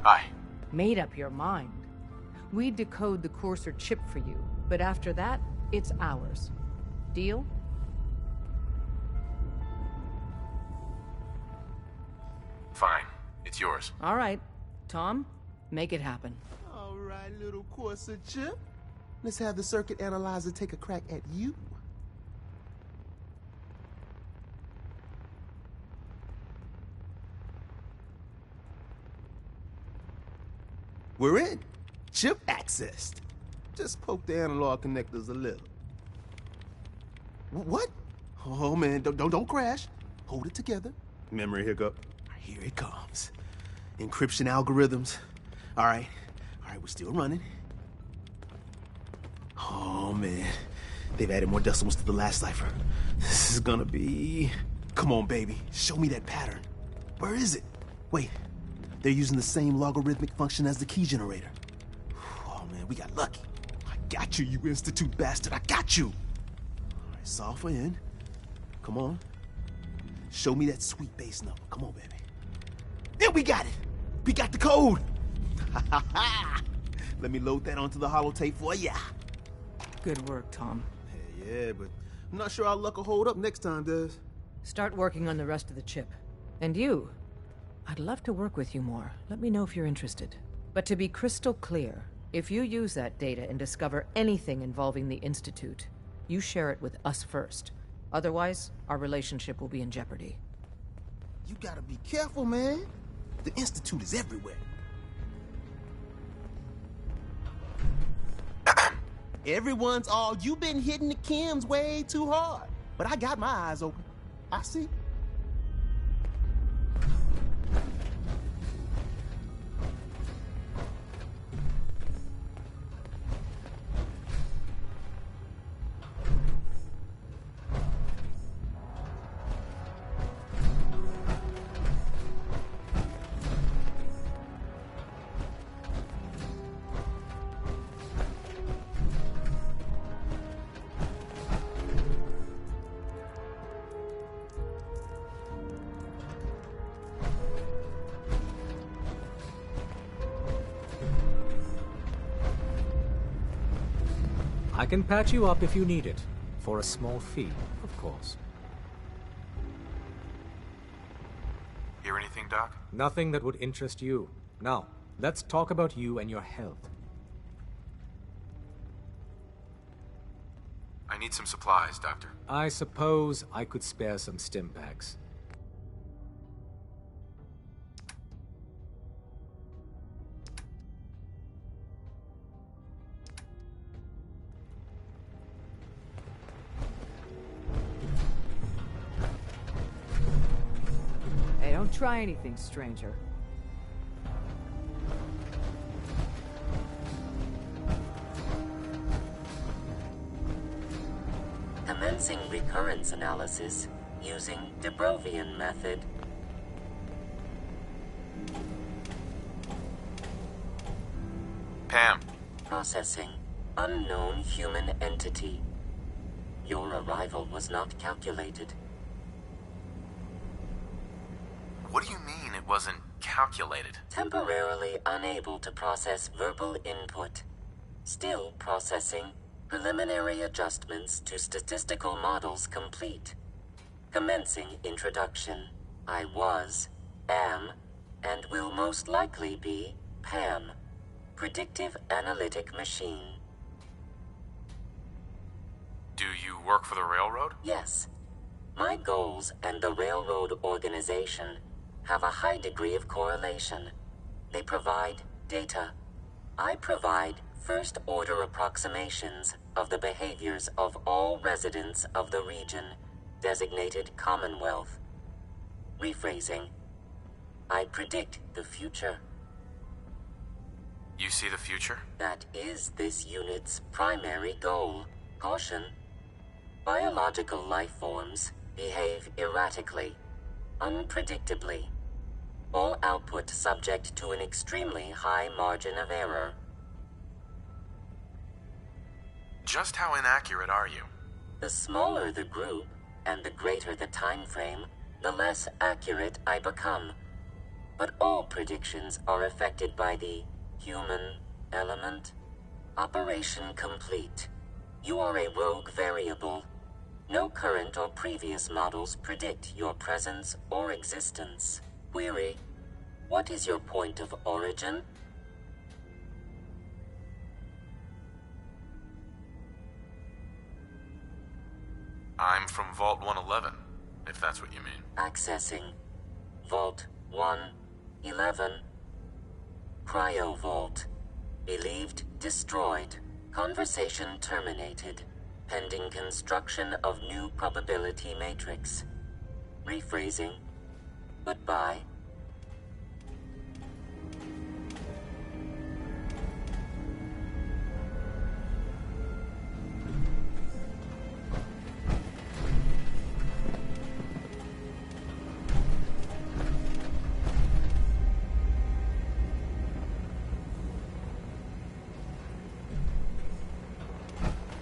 Hi. Made up your mind. We decode the courser chip for you, but after that, it's ours. Deal? Fine. It's yours. All right. Tom, make it happen. All right, little courser chip. Let's have the circuit analyzer take a crack at you. We're in. Chip accessed. Just poke the analog connectors a little. What? Oh man, don't crash. Hold it together. Memory hiccup. Here it comes. Encryption algorithms. All right, we're still running. Oh man, they've added more decimals to the last cipher. This is gonna be... Come on, baby, show me that pattern. Where is it? Wait, they're using the same logarithmic function as the key generator. Oh man, we got lucky. I got you, you Institute bastard, I got you. All right, solve for n. Come on. Show me that sweet base number. Come on, baby. Yeah, we got it. We got the code. Let me load that onto the holotape for ya. Good work, Tom. Yeah, but I'm not sure our luck will hold up next time, Des. Start working on the rest of the chip. And you, I'd love to work with you more. Let me know if you're interested. But to be crystal clear, if you use that data and discover anything involving the Institute, you share it with us first. Otherwise, our relationship will be in jeopardy. You gotta be careful, man. The Institute is everywhere. Everyone's all, you've been hitting the chems way too hard. But I got my eyes open. I see. I can patch you up if you need it. For a small fee, of course. Hear anything, Doc? Nothing that would interest you. Now, let's talk about you and your health. I need some supplies, Doctor. I suppose I could spare some stim packs. Hey, don't try anything, stranger. Commencing recurrence analysis using de Brovian method. Pam. Processing. Unknown human entity. Your arrival was not calculated. What do you mean it wasn't calculated? Temporarily unable to process verbal input. Still processing. Preliminary adjustments to statistical models complete. Commencing introduction. I was, am, and will most likely be Pam. Predictive analytic machine. Do you work for the railroad? Yes. My goals and the railroad organization have a high degree of correlation. They provide data. I provide first-order approximations of the behaviors of all residents of the region designated Commonwealth. Rephrasing. I predict the future. You see the future? That is this unit's primary goal. Caution. Biological life forms behave erratically, unpredictably. All output subject to an extremely high margin of error. Just how inaccurate are you? The smaller the group, and the greater the time frame, the less accurate I become. but all predictions are affected by the human element. Operation complete. You are a rogue variable. No current or previous models predict your presence or existence. Query: what is your point of origin? I'm from Vault 111, if that's what you mean. Accessing. Vault 111. Cryo Vault. Believed destroyed. Conversation terminated. Pending construction of new probability matrix. Rephrasing. Goodbye.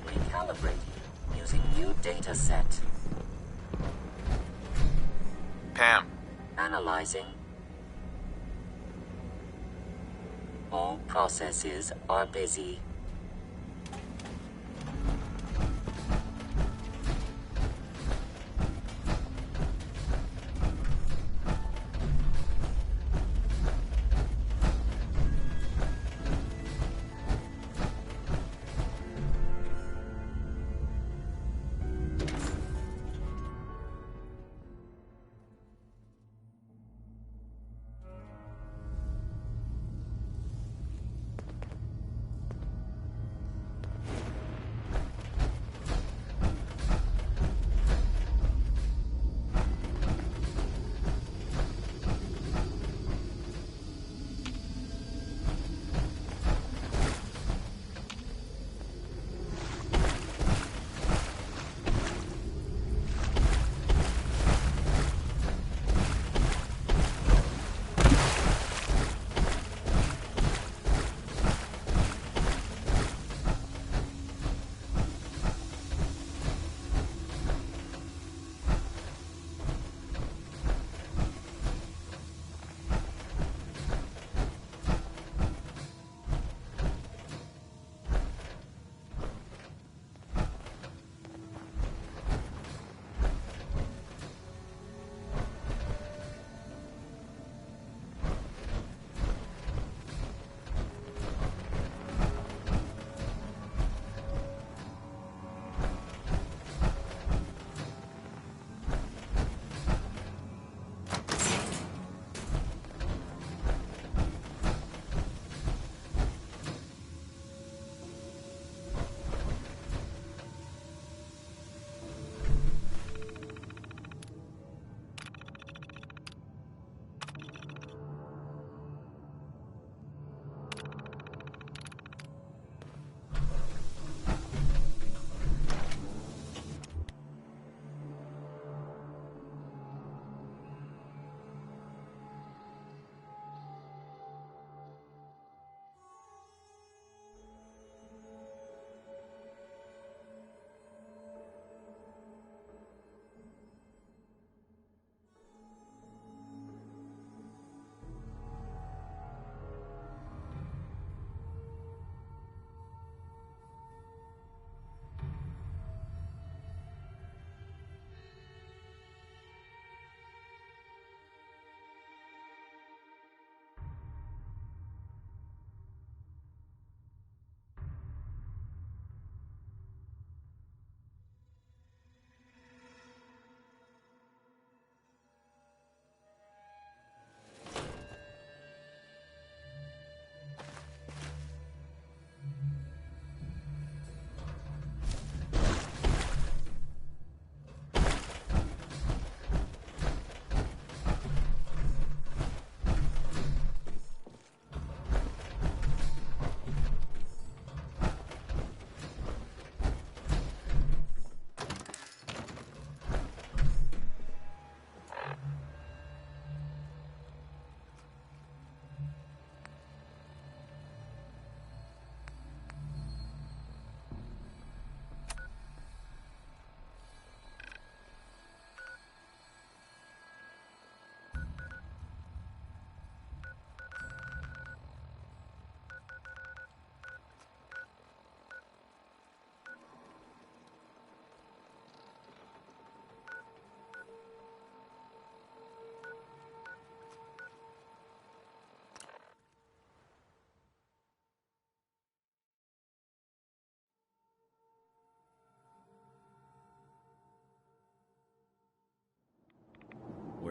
Recalibrating using new data set. Pam, Analyzing. All processes are busy.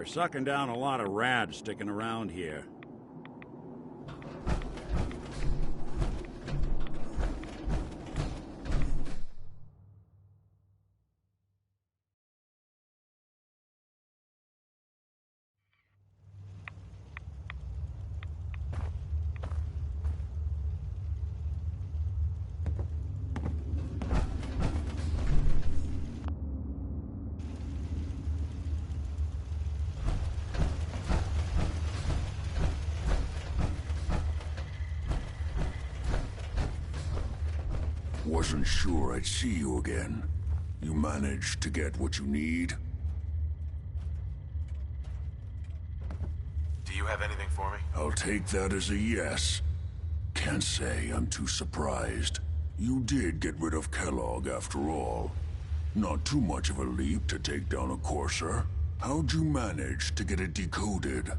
We're sucking down a lot of rads sticking around here. Wasn't sure I'd see you again. You managed to get what you need? Do you have anything for me? I'll take that as a yes. Can't say I'm too surprised. You did get rid of Kellogg after all. Not too much of a leap to take down a courser. How'd you manage to get it decoded?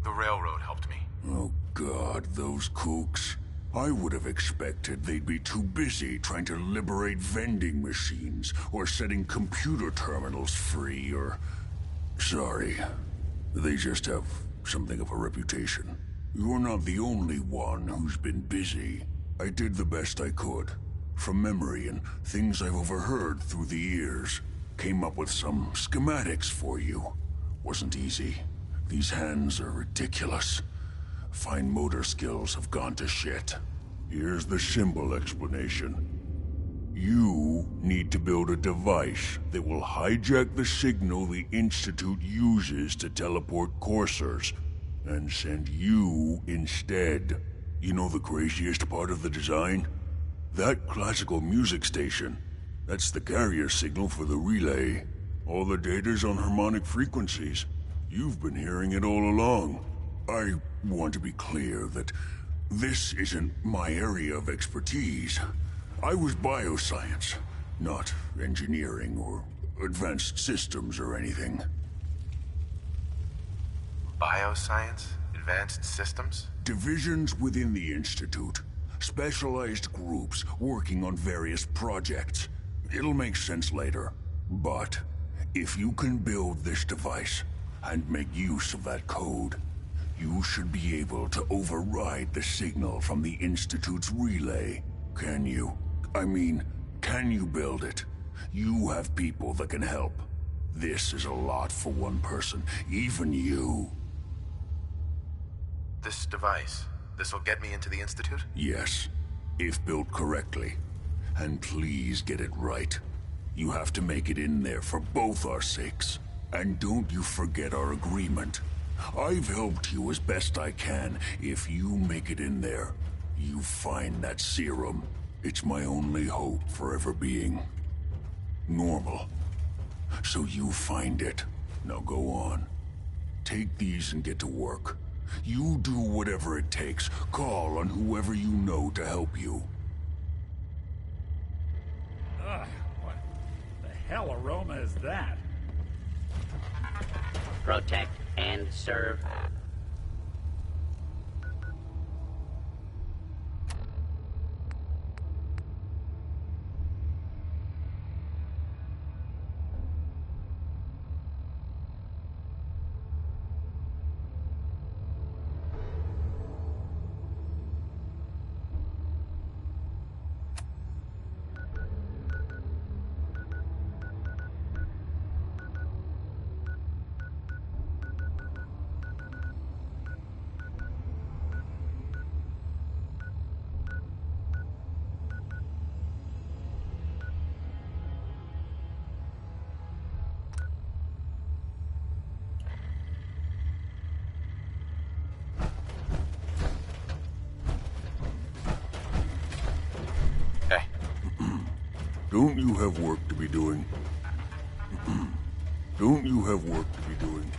The railroad helped me. Oh God, those kooks. I would have expected they'd be too busy trying to liberate vending machines, or setting computer terminals free, or... Sorry. They just have something of a reputation. You're not the only one who's been busy. I did the best I could. From memory and things I've overheard through the years. Came up with some schematics for you. Wasn't easy. These hands are ridiculous. Fine motor skills have gone to shit. Here's the symbol explanation. You need to build a device that will hijack the signal the Institute uses to teleport coursers, and send you instead. You know the craziest part of the design? That classical music station. That's the carrier signal for the relay. All the data's on harmonic frequencies. You've been hearing it all along. I want to be clear that this isn't my area of expertise. I was bioscience, not engineering or advanced systems or anything. Bioscience? Advanced systems? Divisions within the Institute. Specialized groups working on various projects. It'll make sense later. But if you can build this device and make use of that code, you should be able to override the signal from the Institute's relay. Can you? I mean, can you build it? You have people that can help. This is a lot for one person, even you. This device, this'll get me into the Institute? Yes, if built correctly. And please get it right. You have to make it in there for both our sakes. And don't you forget our agreement. I've helped you as best I can. If you make it in there, you find that serum. It's my only hope for ever being normal. So you find it. Now go on. Take these and get to work. You do whatever it takes. Call on whoever you know to help you. Ugh, what the hell aroma is that? Protect and serve. Hey. Don't you have work to be doing? Don't you have work to be doing?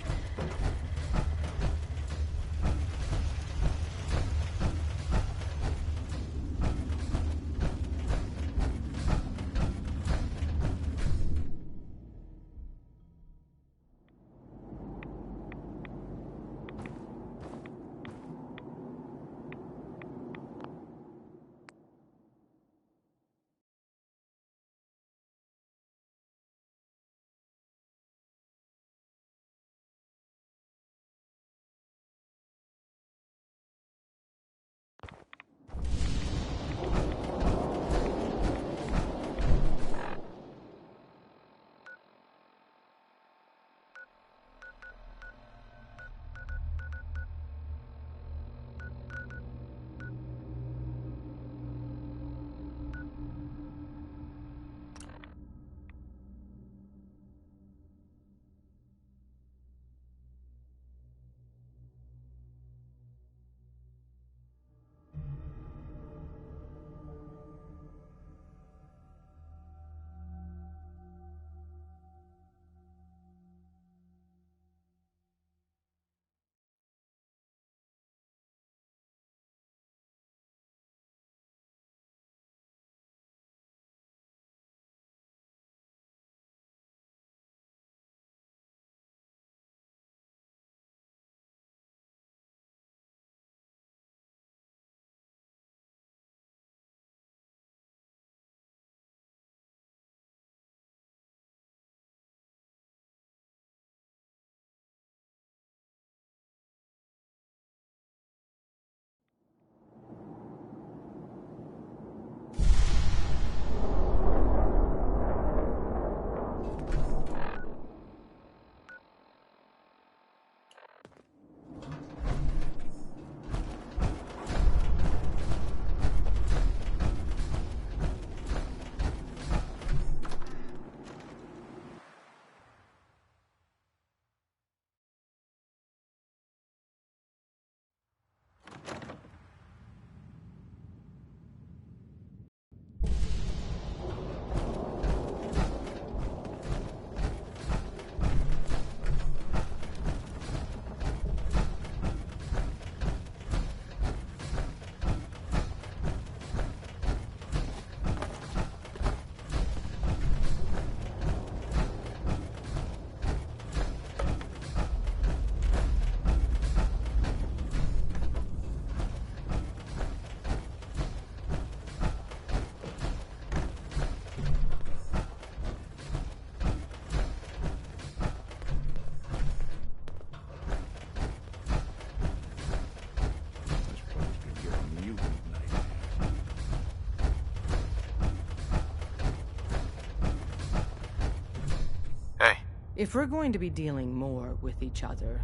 If we're going to be dealing more with each other,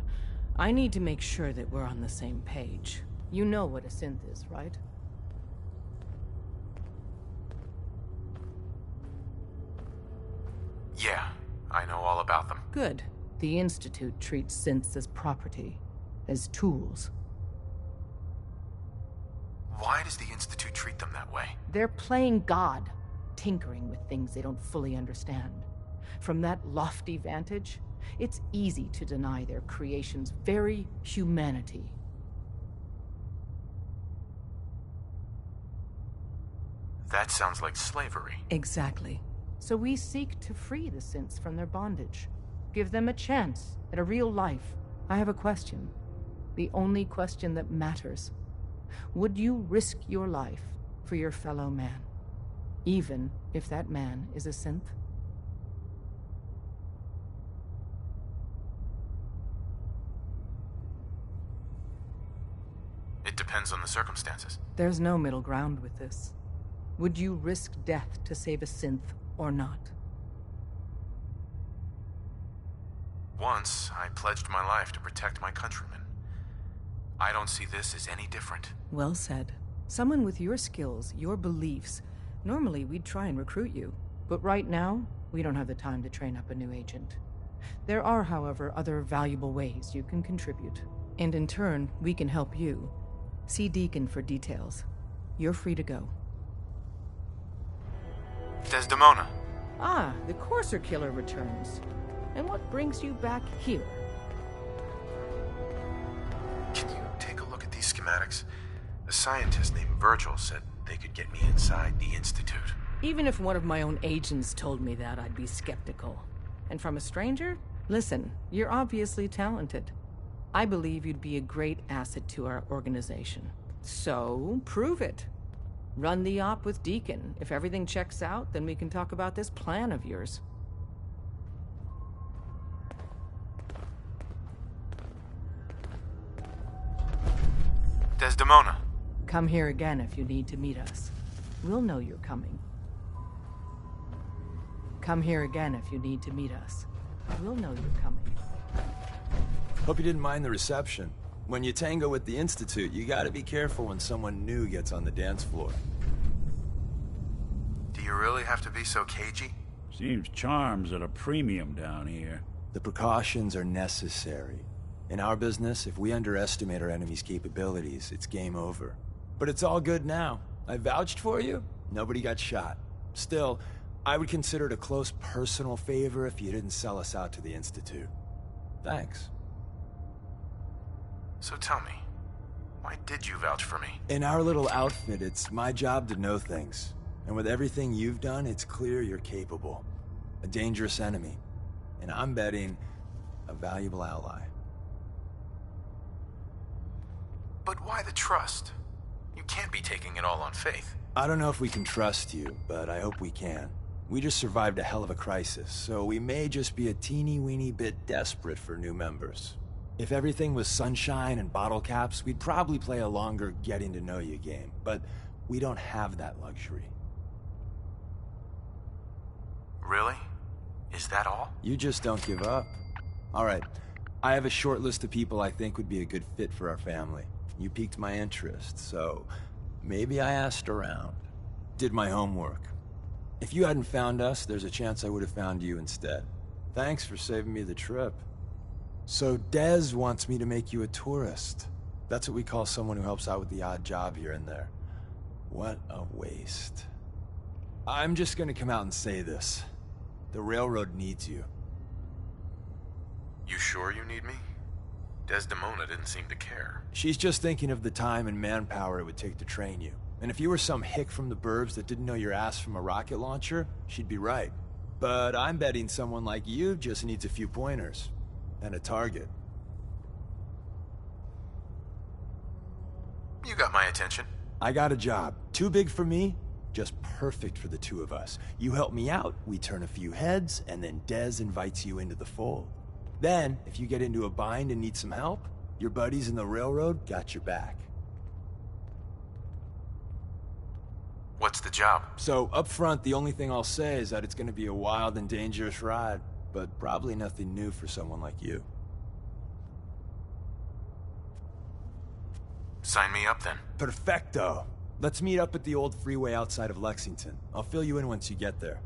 I need to make sure that we're on the same page. You know what a synth is, right? Yeah, I know all about them. Good. The Institute treats synths as property, as tools. Why does the Institute treat them that way? They're playing God, tinkering with things they don't fully understand. From that lofty vantage, it's easy to deny their creation's very humanity. That sounds like slavery. Exactly. So we seek to free the synths from their bondage. Give them a chance at a real life. I have a question. The only question that matters. Would you risk your life for your fellow man? Even if that man is a synth? It depends on the circumstances. There's no middle ground with this. Would you risk death to save a synth or not? Once, I pledged my life to protect my countrymen. I don't see this as any different. Well said. Someone with your skills, your beliefs, normally we'd try and recruit you. But right now, we don't have the time to train up a new agent. There are, however, other valuable ways you can contribute. And in turn, we can help you. See Deacon for details. You're free to go. Desdemona. Ah, the Courser Killer returns. And what brings you back here? Can you take a look at these schematics? A scientist named Virgil said they could get me inside the Institute. Even if one of my own agents told me that, I'd be skeptical. And from a stranger? Listen, you're obviously talented. I believe you'd be a great asset to our organization. So, prove it. Run the op with Deacon. If everything checks out, then we can talk about this plan of yours. Desdemona. Come here again if you need to meet us. We'll know you're coming. Come here again if you need to meet us. We'll know you're coming. Hope you didn't mind the reception. When you tango with the Institute, you gotta be careful when someone new gets on the dance floor. Do you really have to be so cagey? Seems charm's at a premium down here. The precautions are necessary. In our business, if we underestimate our enemy's capabilities, it's game over. But it's all good now. I vouched for you. Nobody got shot. Still, I would consider it a close personal favor if you didn't sell us out to the Institute. Thanks. So tell me, why did you vouch for me? In our little outfit, it's my job to know things. And with everything you've done, it's clear you're capable. A dangerous enemy. And I'm betting a valuable ally. But why the trust? You can't be taking it all on faith. I don't know if we can trust you, but I hope we can. We just survived a hell of a crisis, so we may just be a teeny-weeny bit desperate for new members. If everything was sunshine and bottle caps, we'd probably play a longer getting-to-know-you game, but we don't have that luxury. Really? Is that all? You just don't give up. All right, I have a short list of people I think would be a good fit for our family. You piqued my interest, so maybe I asked around. Did my homework. If you hadn't found us, there's a chance I would have found you instead. Thanks for saving me the trip. So Dez wants me to make you a tourist. That's what we call someone who helps out with the odd job here and there. What a waste. I'm just gonna come out and say this. The railroad needs you. You sure you need me? Desdemona didn't seem to care. She's just thinking of the time and manpower it would take to train you. And if you were some hick from the burbs that didn't know your ass from a rocket launcher, she'd be right. But I'm betting someone like you just needs a few pointers. And a target. You got my attention. I got a job. Too big for me, just perfect for the two of us. You help me out, we turn a few heads, and then Dez invites you into the fold. Then, if you get into a bind and need some help, your buddies in the railroad got your back. What's the job? So, up front, the only thing I'll say is that it's gonna be a wild and dangerous ride. but probably nothing new for someone like you. Sign me up then. Perfecto! Let's meet up at the old freeway outside of Lexington. I'll fill you in once you get there.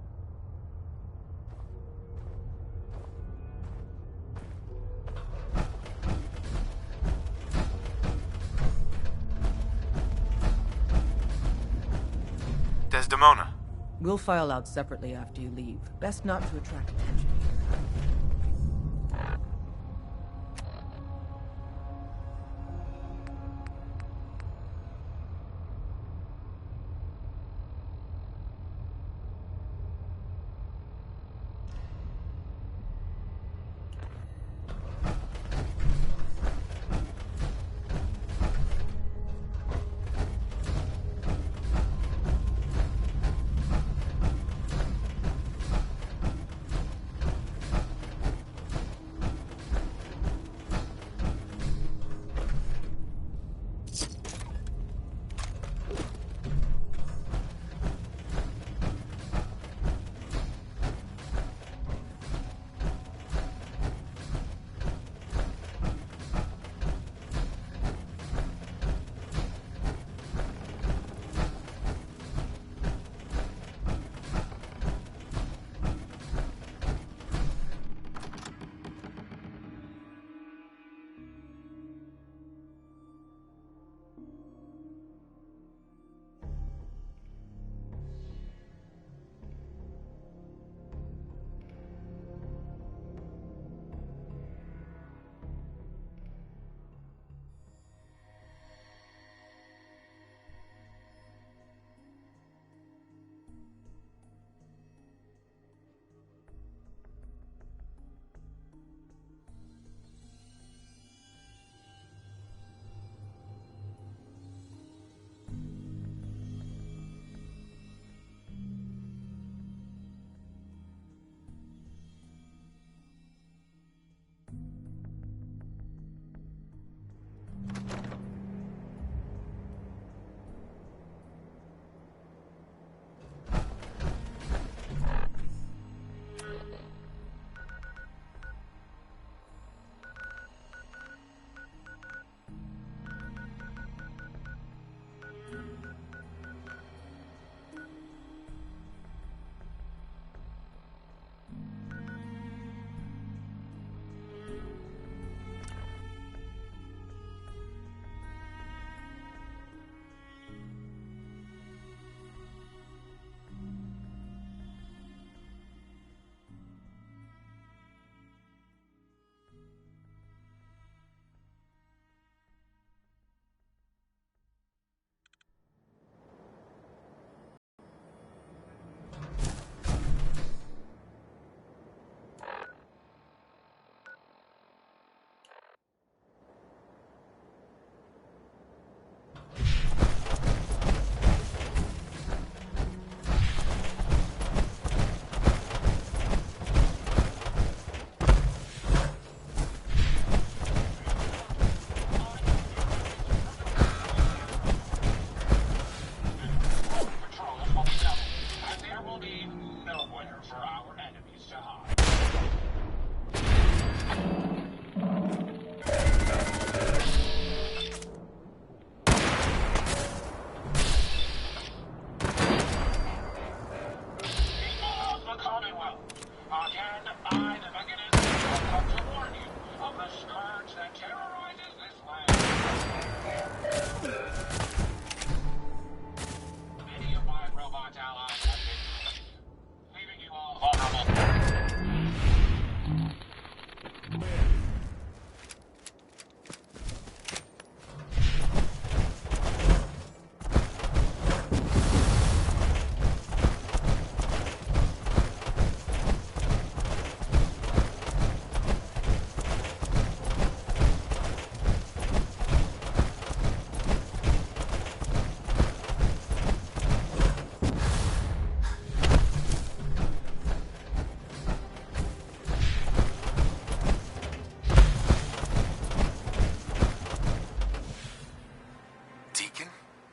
Desdemona. We'll file out separately after you leave. Best not to attract attention.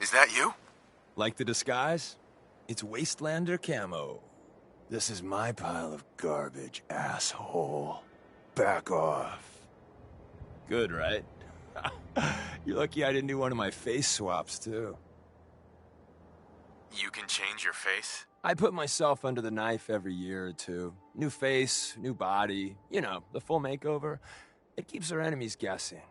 Is that you? Like the disguise? It's Wastelander camo. This is my pile of garbage, asshole. Back off. Good, right? You're lucky I didn't do one of my face swaps, too. You can change your face? I put myself under the knife every year or two. New face, new body, you know, the full makeover. It keeps our enemies guessing.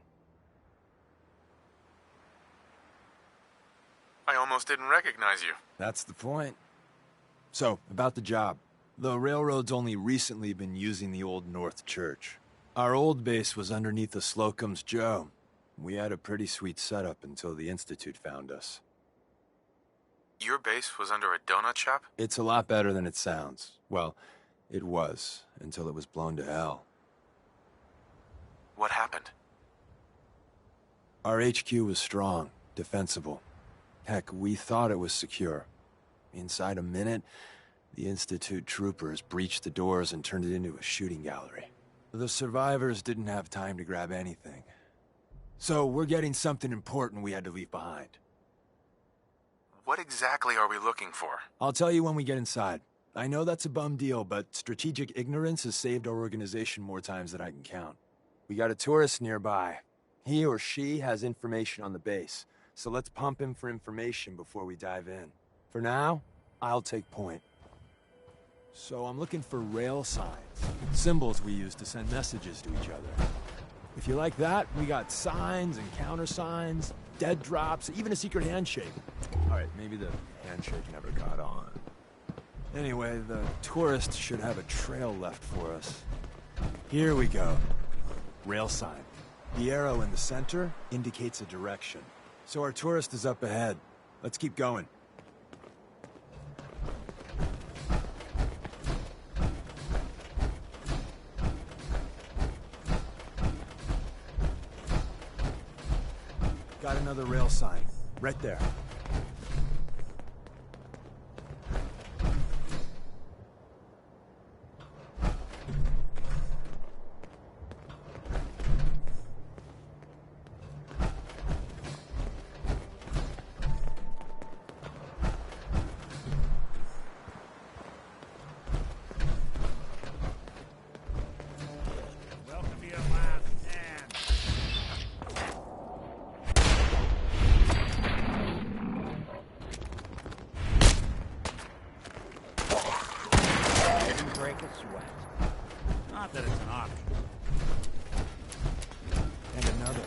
I almost didn't recognize you. That's the point. So, about the job. The railroad's only recently been using the Old North Church. Our old base was underneath the Slocum's Joe. We had a pretty sweet setup until the Institute found us. Your base was under a donut shop? It's a lot better than it sounds. Well, it was, until it was blown to hell. What happened? Our HQ was strong, defensible. Heck, we thought it was secure. Inside a minute, the Institute troopers breached the doors and turned it into a shooting gallery. The survivors didn't have time to grab anything. So we're getting something important we had to leave behind. What exactly are we looking for? I'll tell you when we get inside. I know that's a bum deal, but strategic ignorance has saved our organization more times than I can count. We got a tourist nearby. He or she has information on the base, so let's pump him for information before we dive in. For now, I'll take point. So I'm looking for rail signs, symbols we use to send messages to each other. If you like that, we got signs and countersigns, dead drops, even a secret handshake. All right, maybe the handshake never got on. Anyway, the tourist should have a trail left for us. Here we go. Rail sign. The arrow in the center indicates a direction. So our tourist is up ahead. Let's keep going. Got another rail sign. Right there. Welcome to your last stand. Didn't break a sweat. Not that it's an option. And another.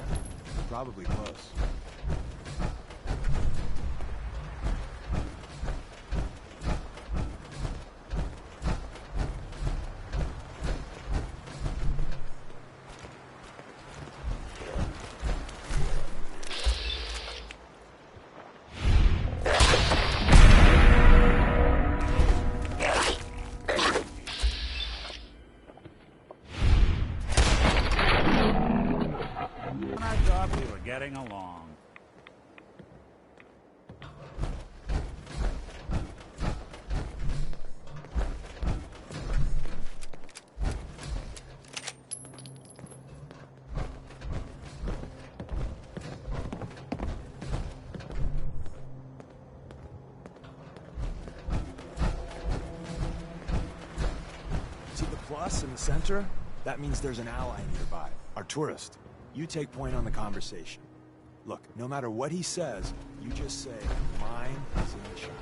Probably close. I thought we were getting along. See the plus in the center? That means there's an ally nearby. Our tourist. You take point on the conversation. Look, no matter what he says, you just say, mine is in the shop.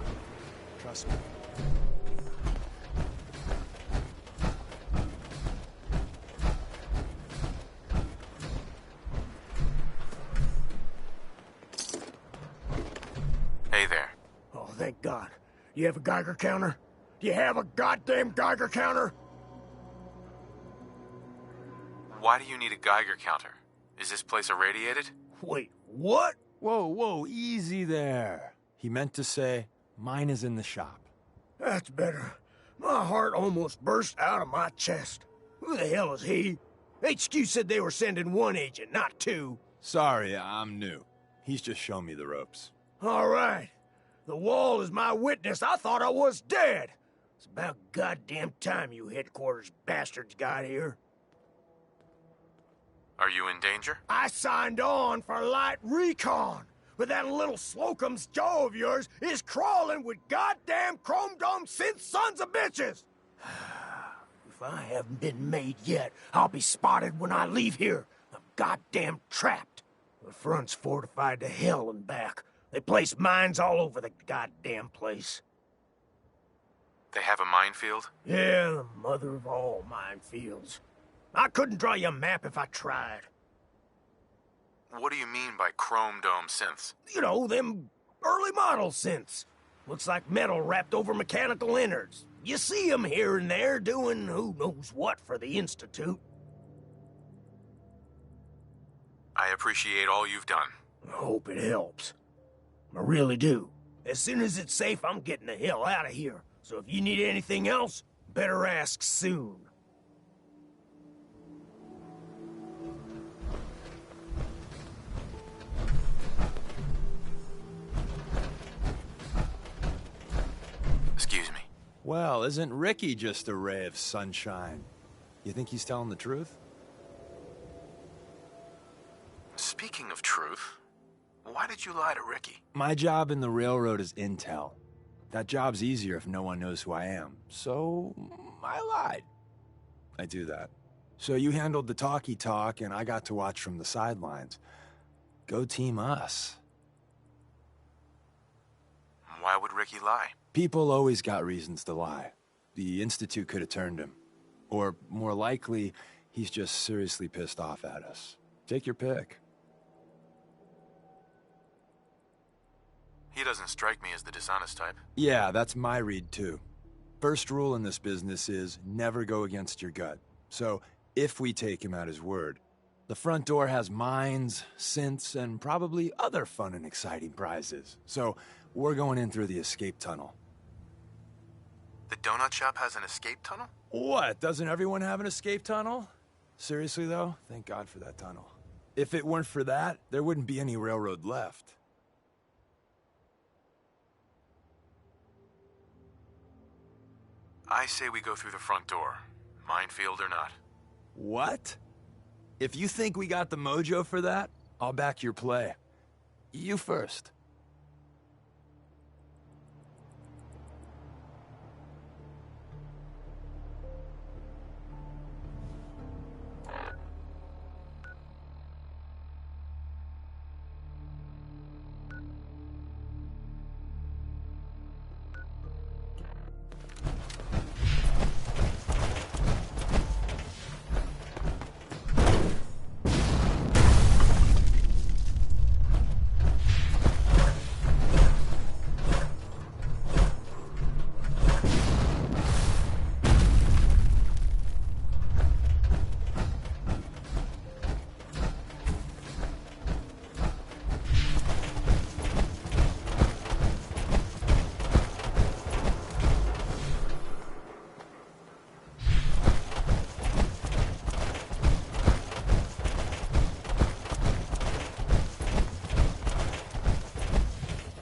Trust me. Hey there. Oh, thank God. You have a Geiger counter? You have a goddamn Geiger counter? Why do you need a Geiger counter? Is this place irradiated? Wait, what? Whoa, whoa, easy there. He meant to say, mine is in the shop. That's better. My heart almost burst out of my chest. Who the hell is he? HQ said they were sending one agent, not two. Sorry, I'm new. He's just shown me the ropes. All right. The wall is my witness. I thought I was dead. It's about goddamn time you headquarters bastards got here. Are you in danger? I signed on for light recon, but that little Slocum's Joe of yours is crawling with goddamn chrome dome synth sons of bitches. If I haven't been made yet, I'll be spotted when I leave here. I'm goddamn trapped. The front's fortified to hell and back. They place mines all over the goddamn place. They have a minefield? Yeah, the mother of all minefields. I couldn't draw you a map if I tried. What do you mean by chrome dome synths? You know, them early model synths. Looks like metal wrapped over mechanical innards. You see them here and there doing who knows what for the Institute. I appreciate all you've done. I hope it helps. I really do. As soon as it's safe, I'm getting the hell out of here. So if you need anything else, better ask soon. Excuse me. Well, isn't Ricky just a ray of sunshine? You think he's telling the truth? Speaking of truth, why did you lie to Ricky? My job in the railroad is intel. That job's easier if no one knows who I am. So, I lied. I do that. So you handled the talkie talk, and I got to watch from the sidelines. Go team us. Why would Ricky lie? People always got reasons to lie. The Institute could have turned him. Or, more likely, he's just seriously pissed off at us. Take your pick. He doesn't strike me as the dishonest type. Yeah, that's my read, too. First rule in this business is never go against your gut. So, if we take him at his word, the front door has mines, synths, and probably other fun and exciting prizes. So, we're going in through the escape tunnel. The donut shop has an escape tunnel? What? Doesn't everyone have an escape tunnel? Seriously, though? Thank God for that tunnel. If it weren't for that, there wouldn't be any railroad left. I say we go through the front door, minefield or not. What? If you think we got the mojo for that, I'll back your play. You first.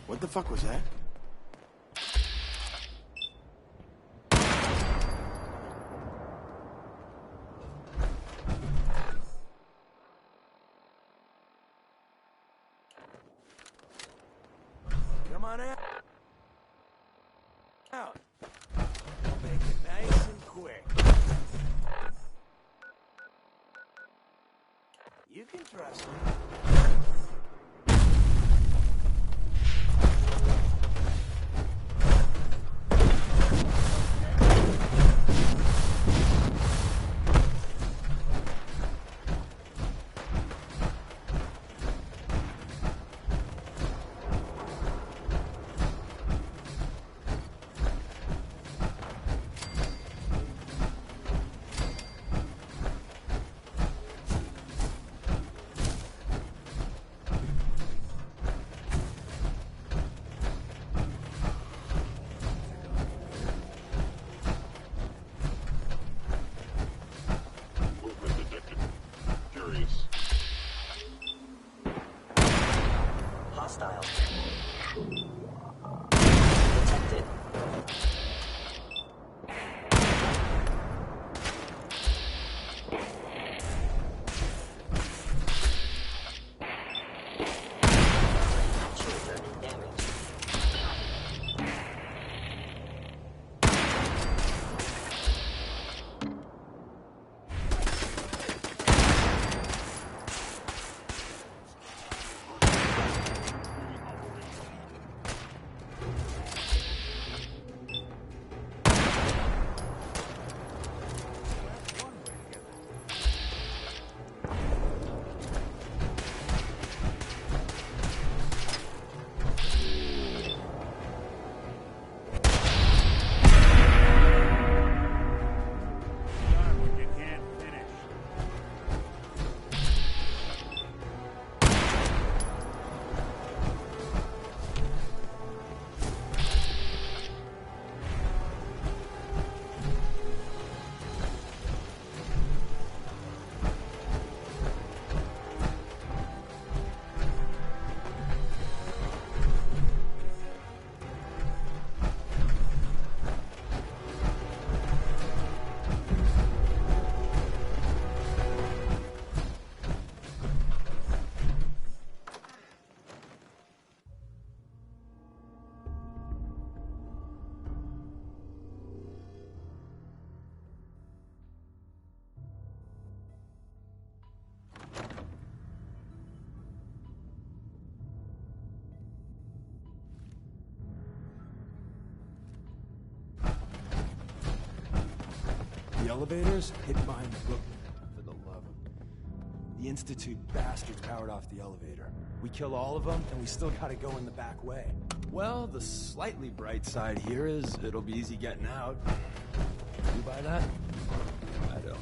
What the fuck was that? Come on out. Make it nice and quick. You can trust me. elevators? Hid behind the book. For the love of... The Institute bastards powered off the elevator. We kill all of them, and we still gotta go in the back way. Well, the slightly bright side here is it'll be easy getting out. You buy that? I don't.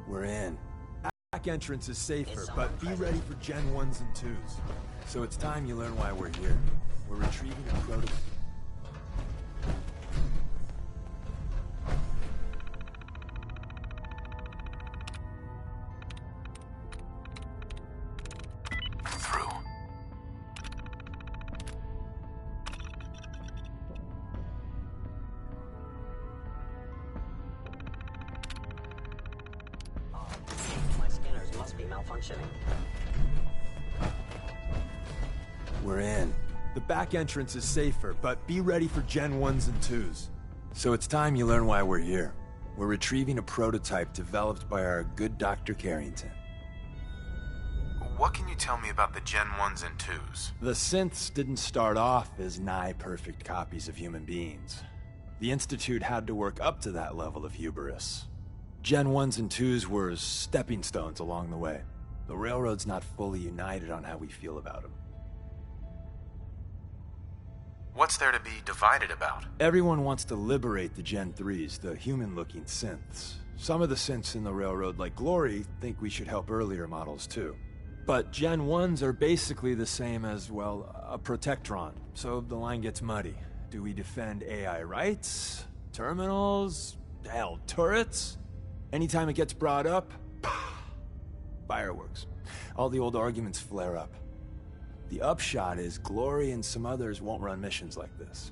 We're in. Back entrance is safer, but be ready for Gen 1s and 2s. So it's time you learn why we're here. We're retrieving a prototype. We're in. The back entrance is safer, but be ready for Gen 1s and 2s. So it's time you learn why we're here. We're retrieving a prototype developed by our good Dr. Carrington. What can you tell me about the Gen 1s and 2s? The synths didn't start off as nigh-perfect copies of human beings. The Institute had to work up to that level of hubris. Gen 1s and 2s were stepping stones along the way. The Railroad's not fully united on how we feel about them. What's there to be divided about? Everyone wants to liberate the Gen 3s, the human-looking synths. Some of the synths in the Railroad, like Glory, think we should help earlier models too. But Gen 1s are basically the same as, well, a Protectron, so the line gets muddy. Do we defend AI rights? Terminals? Hell, turrets? Anytime it gets brought up, fireworks. All the old arguments flare up. The upshot is Glory and some others won't run missions like this.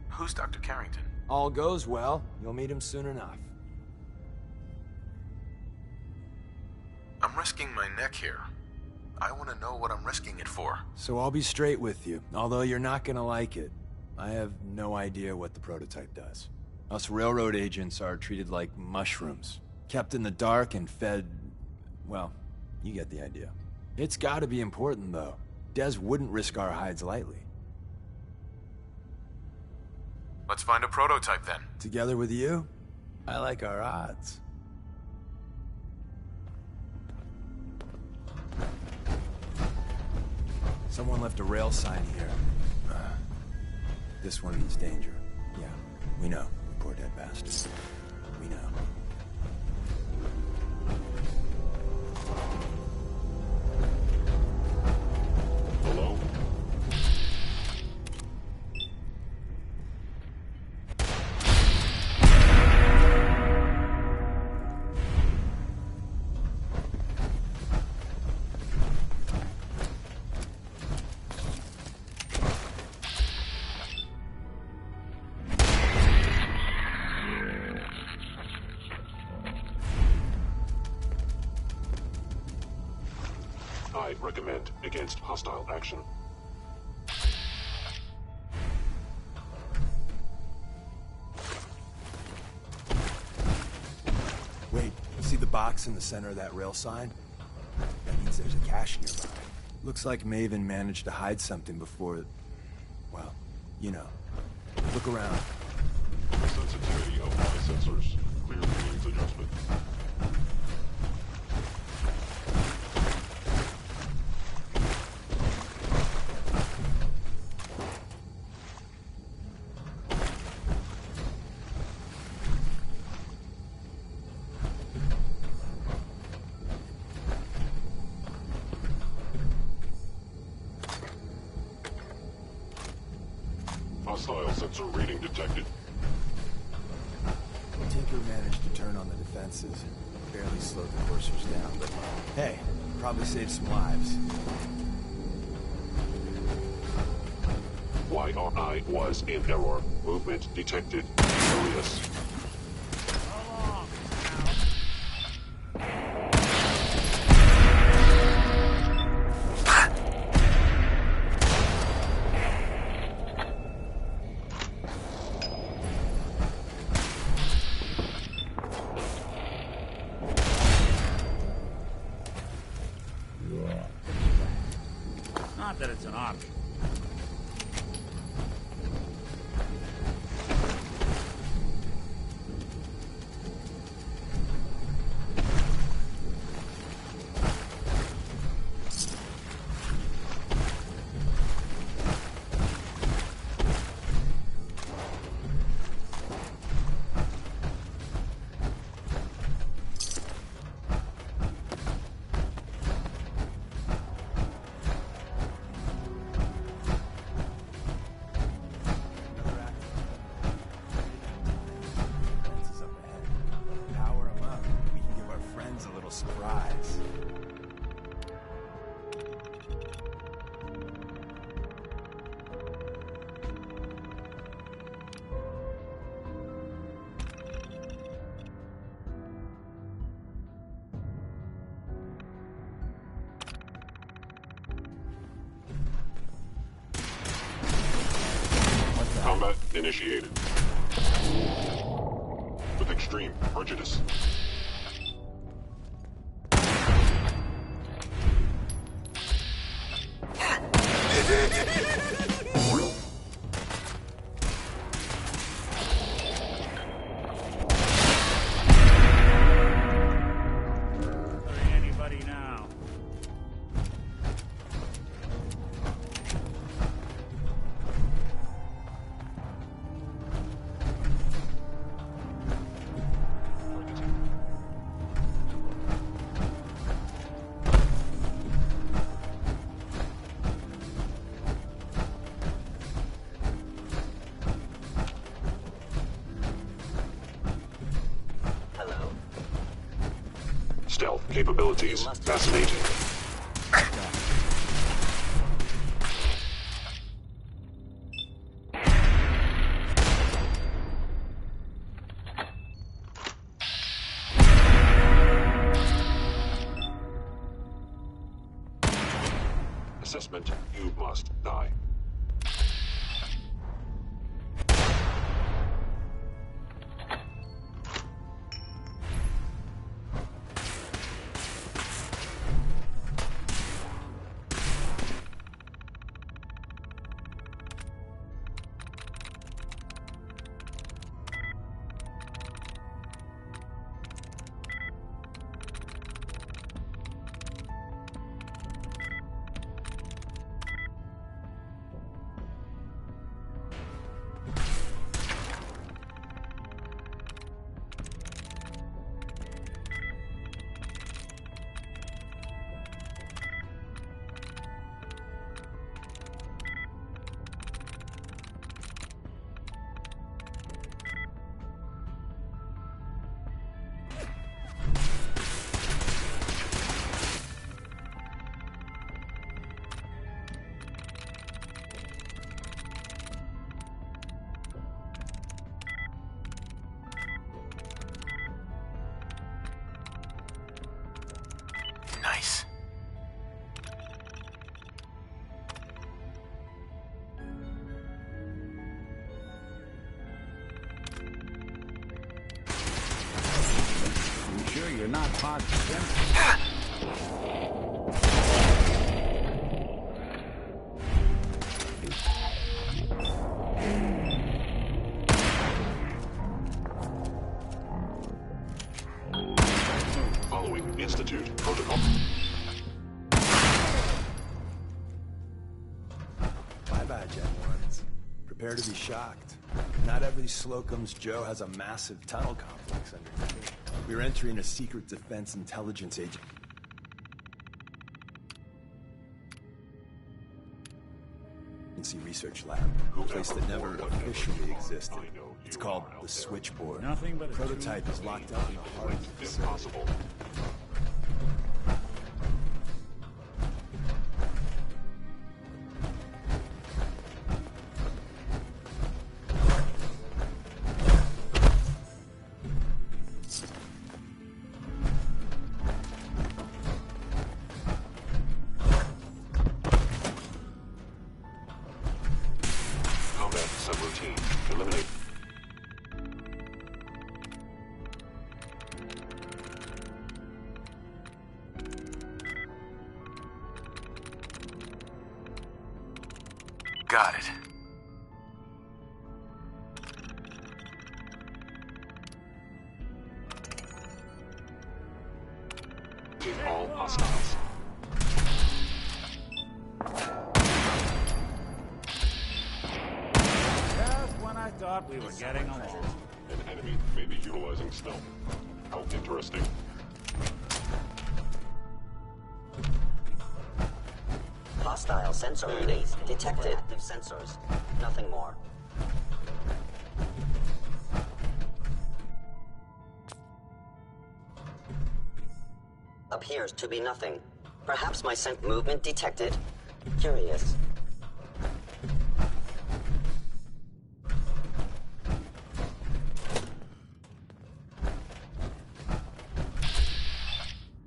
Who's Dr. Carrington? All goes well, you'll meet him soon enough. I'm risking my neck here. I want to know what I'm risking it for. So I'll be straight with you, although you're not gonna like it. I have no idea what the prototype does. Us Railroad agents are treated like mushrooms. Kept in the dark and fed... well, you get the idea. It's gotta be important, though. Des wouldn't risk our hides lightly. Let's find a prototype then. Together with you? I like our odds. Someone left a rail sign here. This one means danger. Yeah, we know. Poor dead bastard. We know. Hello? I recommend against hostile action. Wait, see the box in the center of that rail sign? That means there's a cache nearby. Looks like Maven managed to hide something before... well, you know. Look around. Sensitivity of my sensors. Clear readings adjustment. Hostile sensor reading detected. Tinker managed to turn on the defenses. Barely slowed the coursers down, but hey, probably saved some lives. YRI was in error. Movement detected. Alias. Not that it's an option. Surprise. Combat initiated. With extreme prejudice. Anybody now? Hello. Stealth capabilities fascinating. Assessment, you must die. You're not positive. Following Institute protocol. Bye-bye, Gen 1s. Prepare to be shocked. Not every Slocum's Joe has a massive tunnel complex underneath. We're entering a secret defense intelligence agency research lab, a place that never officially existed. It's called the Switchboard. Nothing but a prototype is locked up in the heart of the facility. Impossible. Combat subroutine. Eliminate. Got it. Take all hostiles. Just when I thought we were getting along. An enemy may be utilizing stealth. How interesting. Hostile sensor relays detected. Active sensors. Nothing more. Appears to be nothing. Perhaps my scent movement detected. Curious.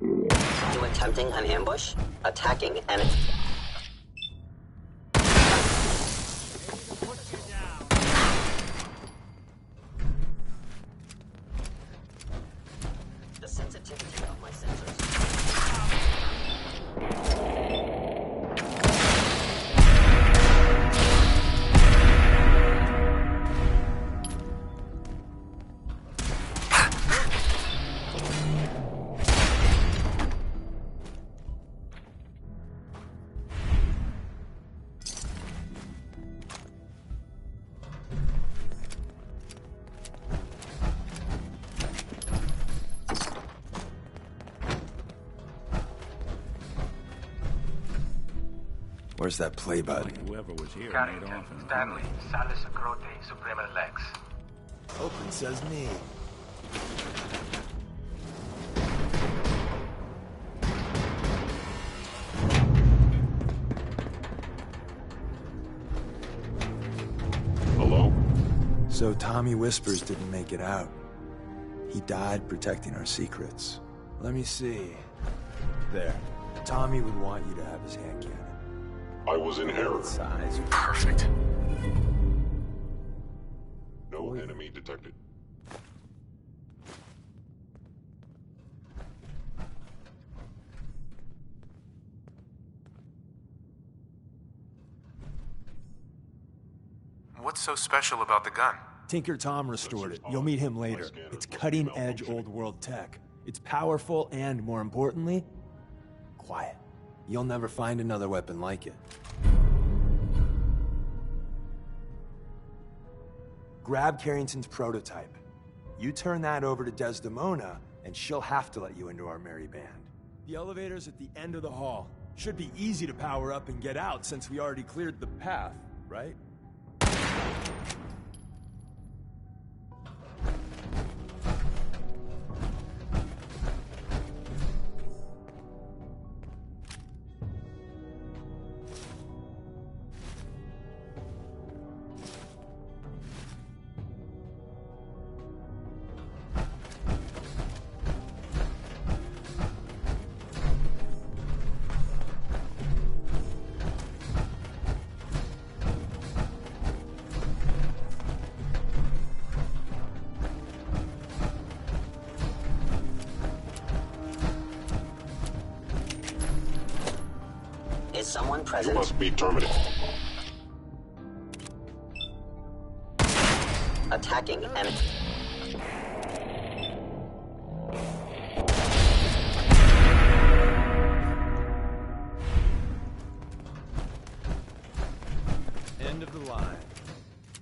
You attempting an ambush? Attacking an... The sensitivity of my sensors. Where's that play button? Whoever was here made Carrington, off in a Stanley, hurry. Salis, Grote, Suprema Lex. Open says me. Hello? So Tommy Whispers didn't make it out. He died protecting our secrets. Let me see. There. Tommy would want you to have his hand cannon. I was in error. Size. Perfect. No enemy detected. What's so special about the gun? Tinker Tom restored it. You'll meet him later. It's cutting-edge old-world tech. It's powerful and, more importantly, quiet. You'll never find another weapon like it. Grab Carrington's prototype. You turn that over to Desdemona, and she'll have to let you into our merry band. The elevator's at the end of the hall. Should be easy to power up and get out since we already cleared the path, right? Is someone You present? must be terminated. Attacking enemy. End of the line.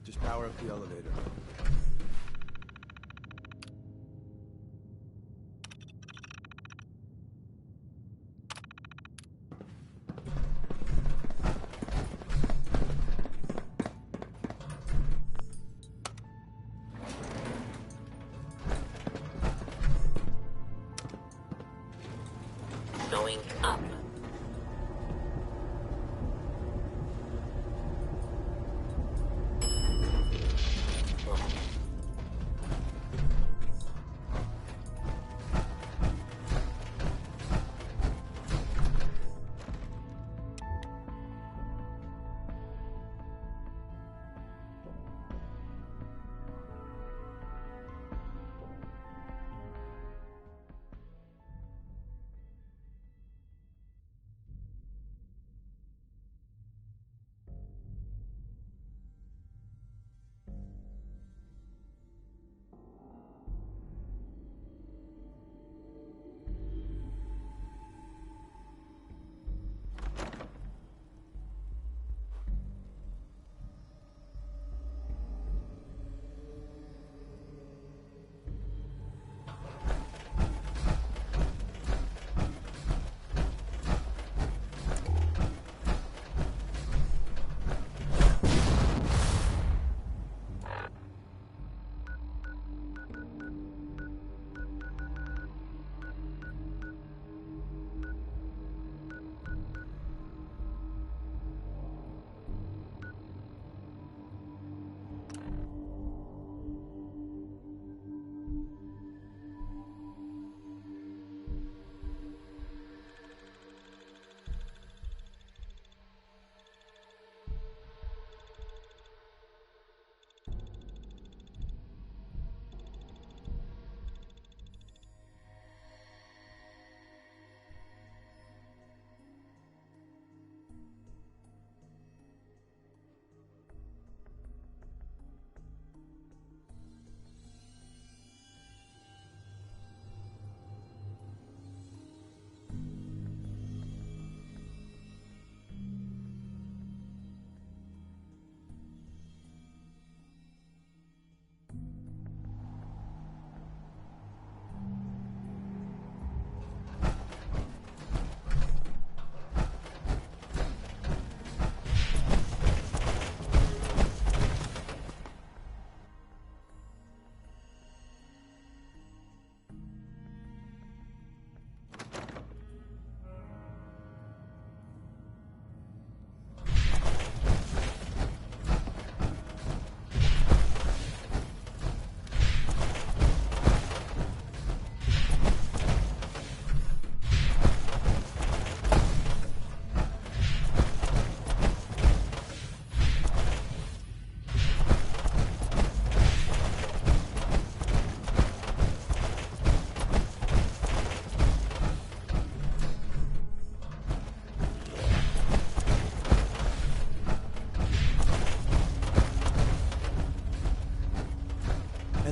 Just power up the elevator. Going up.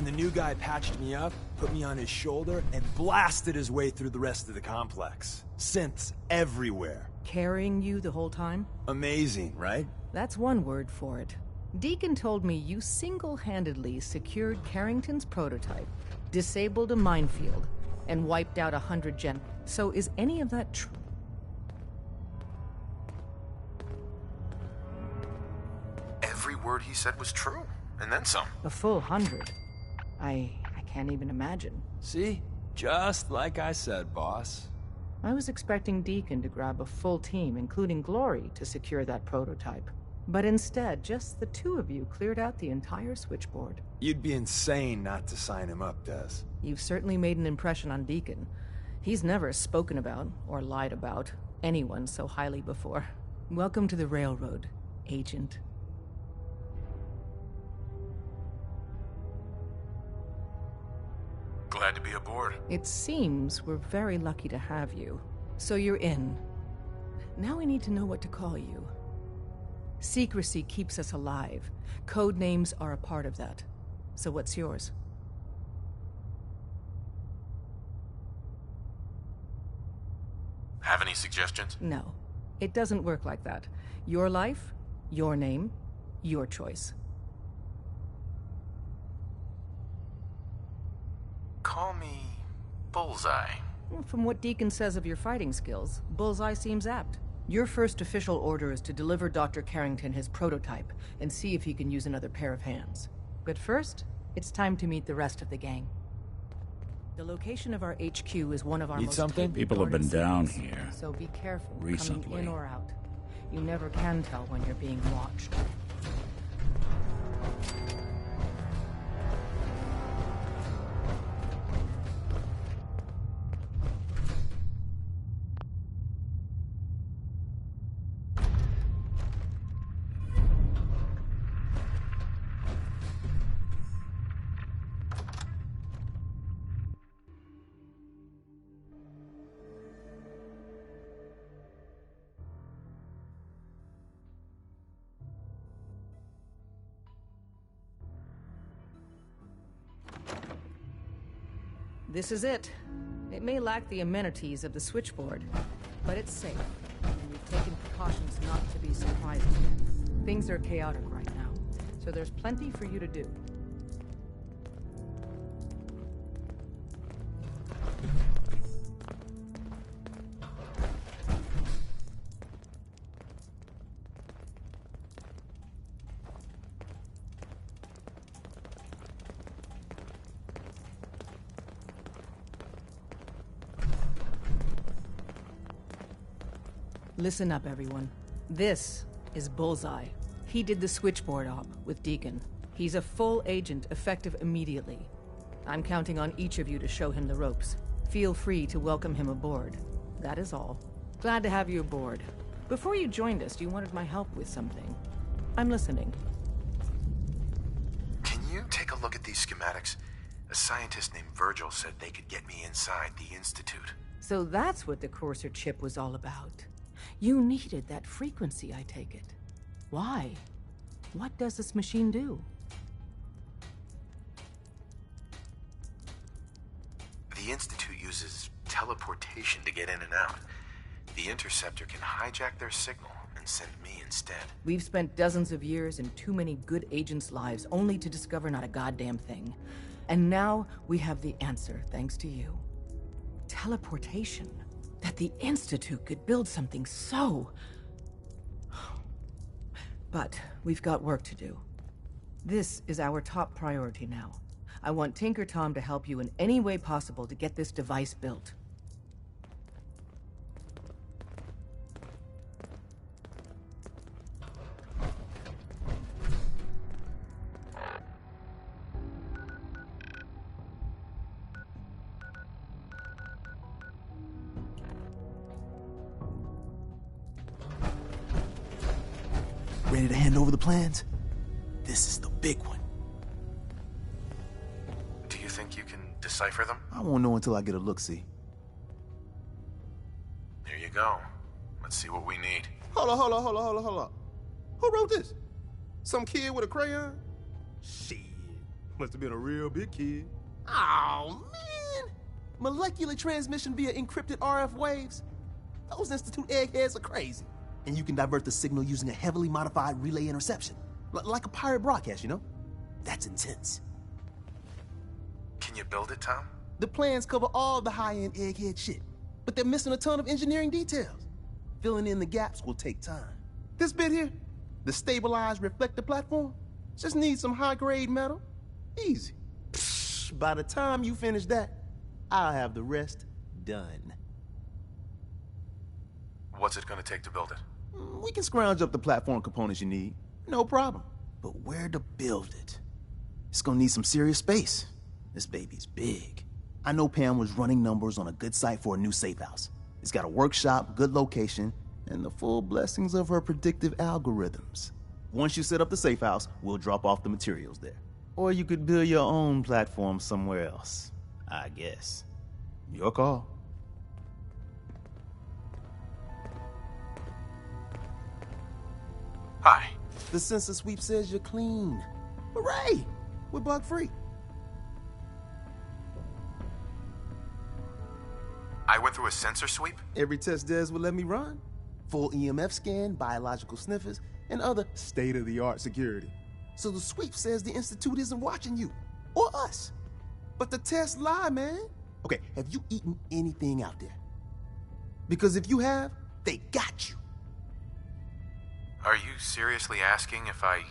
The new guy patched me up, put me on his shoulder, and blasted his way through the rest of the complex. Synths everywhere. Carrying you the whole time? Amazing, right? That's one word for it. Deacon told me you single-handedly secured Carrington's prototype, disabled a minefield, and wiped out 100 gen. So is any of that true? Every word he said was true, and then some. A full 100. I can't even imagine. See? Just like I said, boss. I was expecting Deacon to grab a full team, including Glory, to secure that prototype. But instead, just the two of you cleared out the entire switchboard. You'd be insane not to sign him up, Des. You've certainly made an impression on Deacon. He's never spoken about, or lied about, anyone so highly before. Welcome to the Railroad, Agent. Glad to be aboard. It seems we're very lucky to have you. So you're in. Now we need to know what to call you. Secrecy keeps us alive. Code names are a part of that. So what's yours? Have any suggestions? No. It doesn't work like that. Your life, your name, your choice. Call me Bullseye. From what Deacon says of your fighting skills, Bullseye seems apt. Your first official order is to deliver Dr. Carrington his prototype and see if he can use another pair of hands. But first, it's time to meet the rest of the gang. The location of our HQ is one of our most tightly People have been guarded down secrets, here so be careful recently. coming in or out. You never can tell when you're being watched. This is it. It may lack the amenities of the switchboard, but it's safe, and we've taken precautions not to be surprised again. Things are chaotic right now, so there's plenty for you to do. Listen up, everyone. This is Bullseye. He did the switchboard op with Deacon. He's a full agent, effective immediately. I'm counting on each of you to show him the ropes. Feel free to welcome him aboard. That is all. Glad to have you aboard. Before you joined us, you wanted my help with something. I'm listening. Can you take a look at these schematics? A scientist named Virgil said they could get me inside the Institute. So that's what the Courser chip was all about. You needed that frequency, I take it. Why? What does this machine do? The Institute uses teleportation to get in and out. The Interceptor can hijack their signal and send me instead. We've spent dozens of years and too many good agents' lives only to discover not a goddamn thing. And now we have the answer, thanks to you. Teleportation. That the Institute could build something so... But we've got work to do. This is our top priority now. I want Tinker Tom to help you in any way possible to get this device built. Ready to hand over the plans? This is the big one. Do you think you can decipher them? I won't know until I get a look-see. Here you go. Let's see what we need. Hold on. Who wrote this? Some kid with a crayon? Shit. Must have been a real big kid. Oh, man! Molecular transmission via encrypted RF waves? Those Institute eggheads are crazy. And you can divert the signal using a heavily modified relay interception. Like a pirate broadcast, you know? That's intense. Can you build it, Tom? The plans cover all the high-end egghead shit, but they're missing a ton of engineering details. Filling in the gaps will take time. This bit here, the stabilized reflector platform, just needs some high-grade metal. Easy. Psh, by the time you finish that, I'll have the rest done. What's it gonna take to build it? We can scrounge up the platform components you need. No problem. But where to build it? It's gonna need some serious space. This baby's big. I know Pam was running numbers on a good site for a new safe house. It's got a workshop, good location, and the full blessings of her predictive algorithms. Once you set up the safe house, we'll drop off the materials there. Or you could build your own platform somewhere else, I guess. Your call. Hi. The sensor sweep says you're clean. Hooray! We're bug-free. I went through a sensor sweep? Every test Des would let me run. Full EMF scan, biological sniffers, and other state-of-the-art security. So the sweep says the Institute isn't watching you, or us. But the tests lie, man. Okay, have you eaten anything out there? Because if you have, they got you. Are you seriously asking if I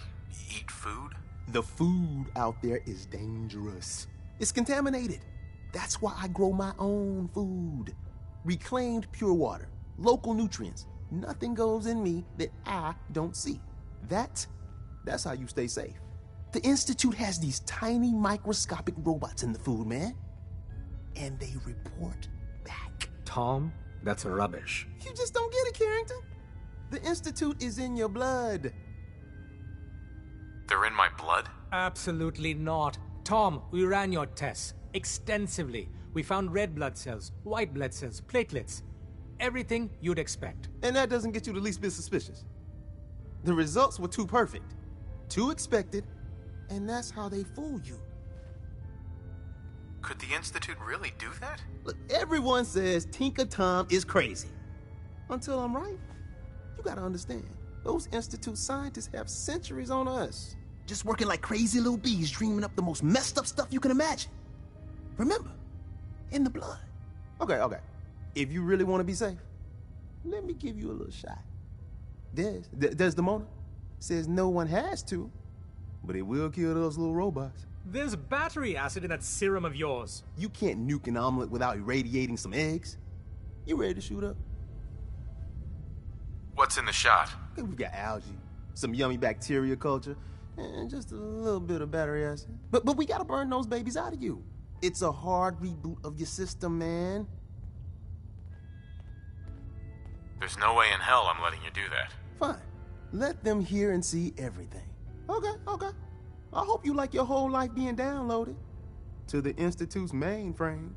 eat food? The food out there is dangerous. It's contaminated. That's why I grow my own food. Reclaimed pure water, local nutrients. Nothing goes in me that I don't see. That's how you stay safe. The Institute has these tiny microscopic robots in the food, man. And they report back. Tom, that's rubbish. You just don't get it, Carrington. The Institute is in your blood. They're in my blood? Absolutely not. Tom, we ran your tests extensively. We found red blood cells, white blood cells, platelets. Everything you'd expect. And that doesn't get you the least bit suspicious. The results were too perfect, too expected, and that's how they fool you. Could the Institute really do that? Look, everyone says Tinker Tom is crazy. Until I'm right. You gotta understand, those Institute scientists have centuries on us. Just working like crazy little bees, dreaming up the most messed up stuff you can imagine. Remember, in the blood. Okay. If you really want to be safe, let me give you a little shot. Desdemona says no one has to, but it will kill those little robots. There's battery acid in that serum of yours. You can't nuke an omelet without irradiating some eggs. You ready to shoot up? What's in the shot? Okay, we got algae, some yummy bacteria culture, and just a little bit of battery acid. But we gotta burn those babies out of you. It's a hard reboot of your system, man. There's no way in hell I'm letting you do that. Fine. Let them hear and see everything. Okay. I hope you like your whole life being downloaded to the Institute's mainframe.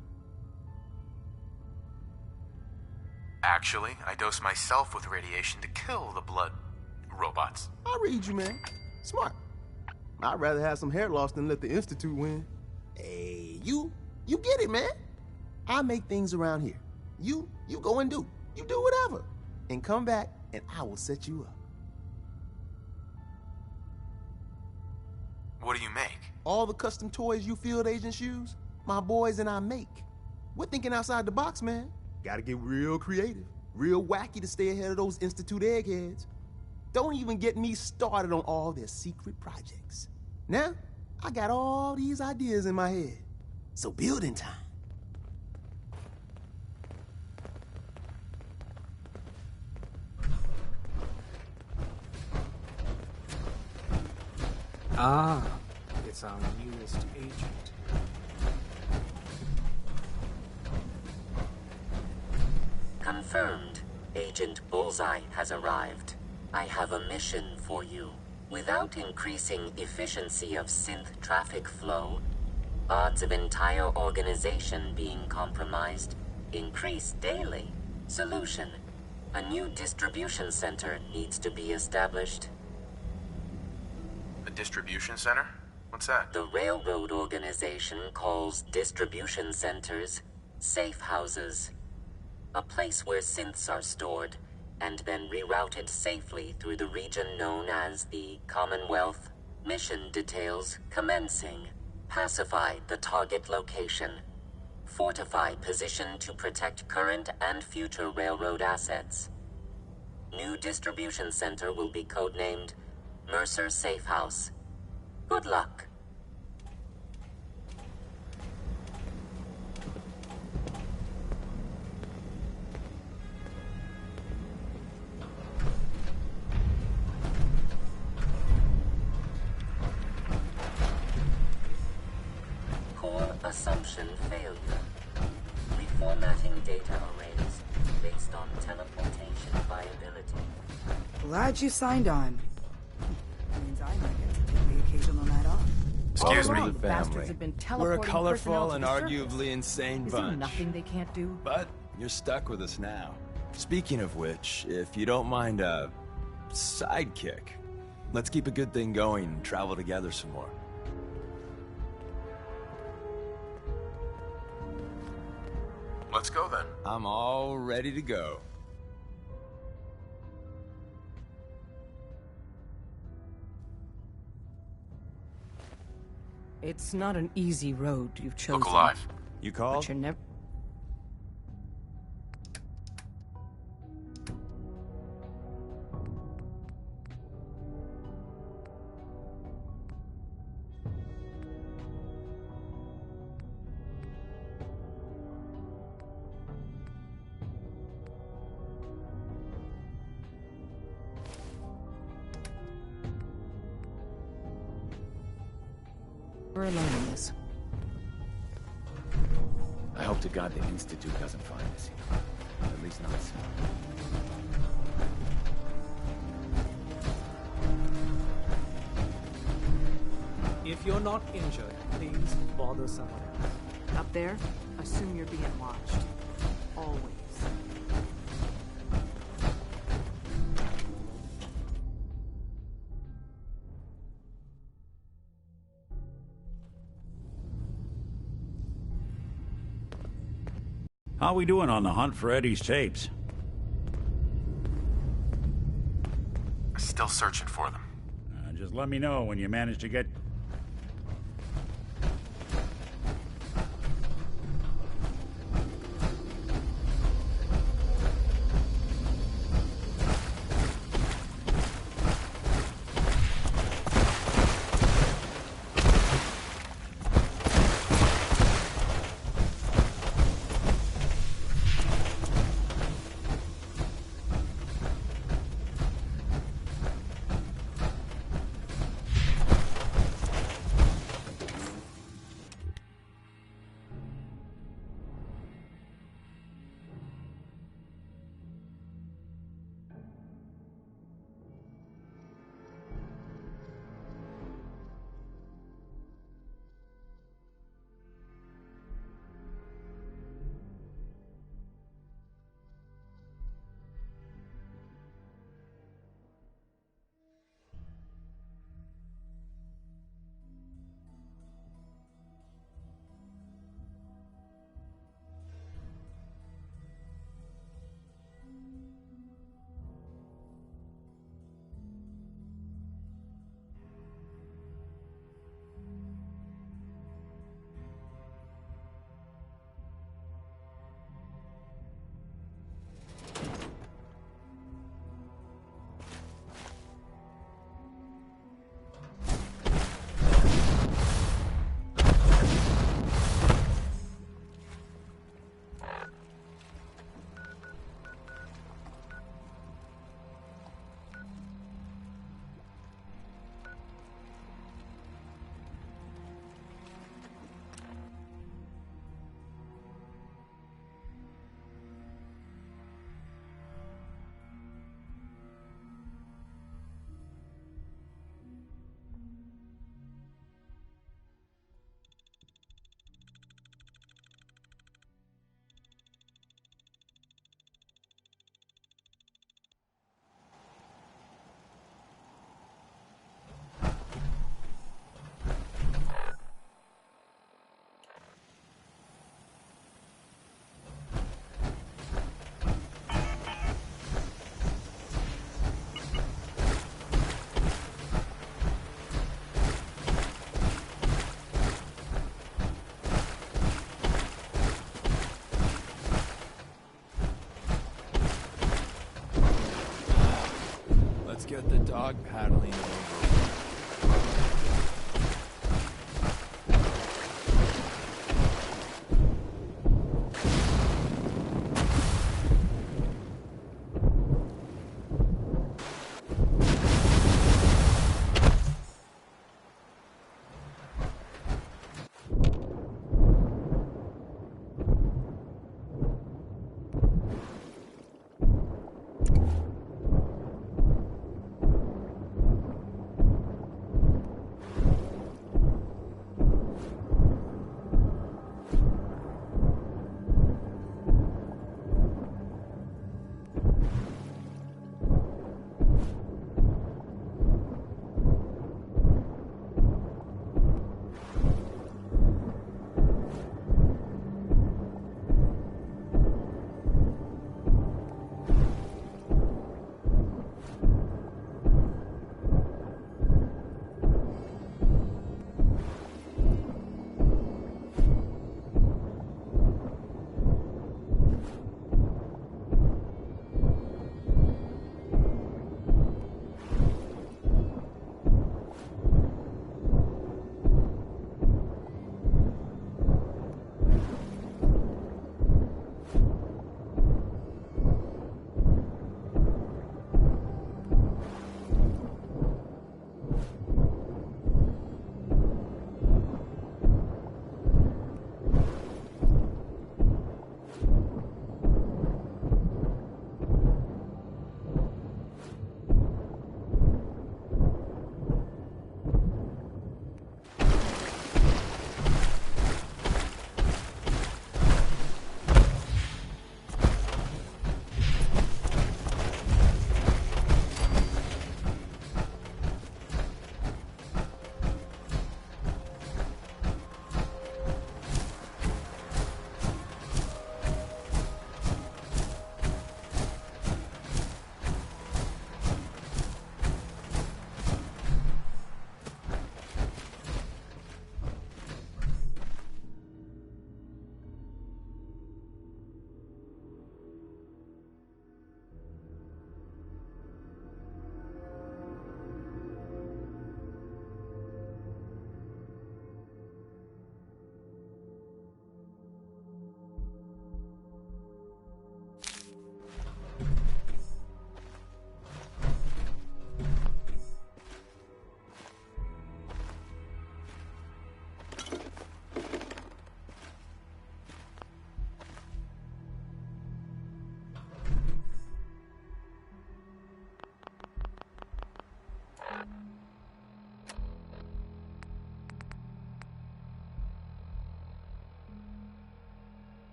Actually, I dose myself with radiation to kill the blood robots. I read you, man. Smart. I'd rather have some hair loss than let the Institute win. Hey, you get it, man. I make things around here. You go and do. You do whatever. And come back, and I will set you up. What do you make? All the custom toys you field agents use, my boys and I make. We're thinking outside the box, man. Gotta get real creative, real wacky to stay ahead of those Institute eggheads. Don't even get me started on all their secret projects. Now, I got all these ideas in my head. So building time. Ah, it's our newest agent. Confirmed. Agent Bullseye has arrived. I have a mission for you. Without increasing efficiency of synth traffic flow, odds of entire organization being compromised increase daily. Solution: a new distribution center needs to be established. A distribution center? What's that? The railroad organization calls distribution centers safe houses. A place where synths are stored and then rerouted safely through the region known as the Commonwealth. Mission details commencing. Pacify the target location. Fortify position to protect current and future railroad assets. New distribution center will be codenamed Mercer Safe House. Good luck. Core assumption failure. Reformatting data arrays based on teleportation viability. Glad you signed on. Means I might get to take the occasional night off. Excuse me. Bastards have been We're a teleporting colorful and personnel to the surface. arguably insane Is there bunch. nothing they can't do? But you're stuck with us now. Speaking of which, if you don't mind a sidekick, Let's keep a good thing going and travel together some more. Let's go then. I'm all ready to go. It's not an easy road you've chosen. Look alive. You called? But you're never... We're alone in this. I hope to God the Institute doesn't find us here. At least not soon. If you're not injured, please bother someone else. Up there, assume you're being watched. Always. How we doing on the hunt for Eddie's tapes? Still searching for them. Just let me know when you manage to get... Get the dog paddling over.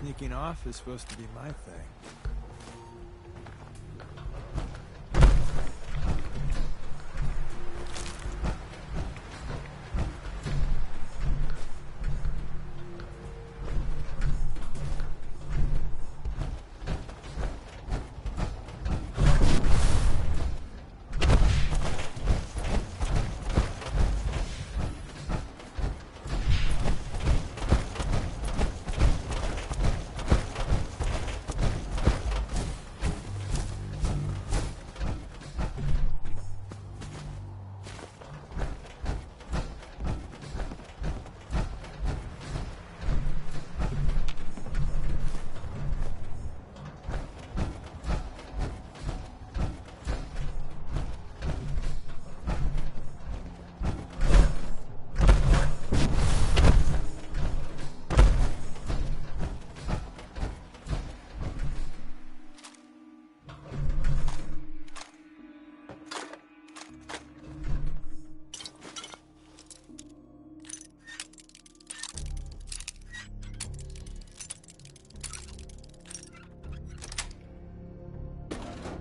Sneaking off is supposed to be my thing.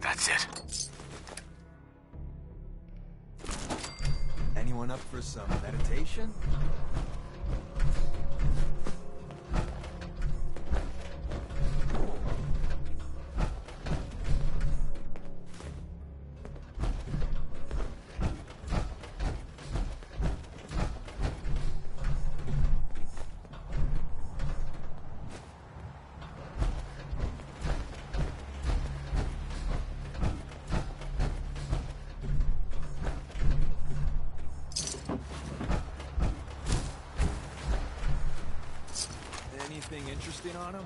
That's it. Anyone up for some meditation? Anything interesting on him?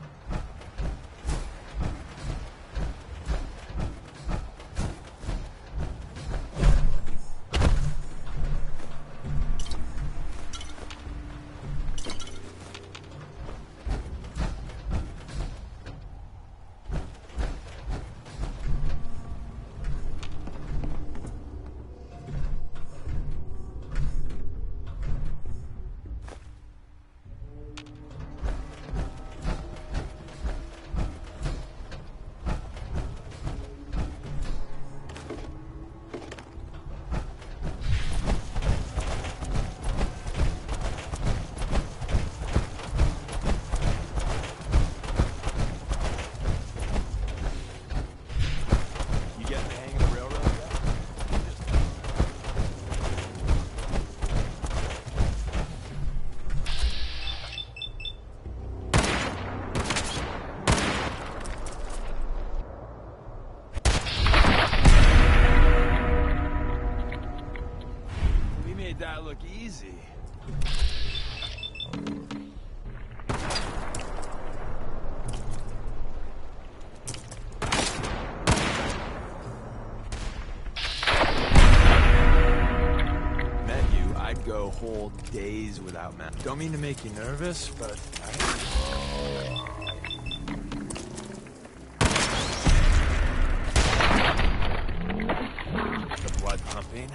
That look easy. Met you, I'd go whole days without Matt. Don't mean to make you nervous, but the blood pumping.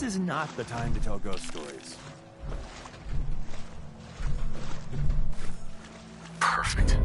is not the time to tell ghost stories. Perfect.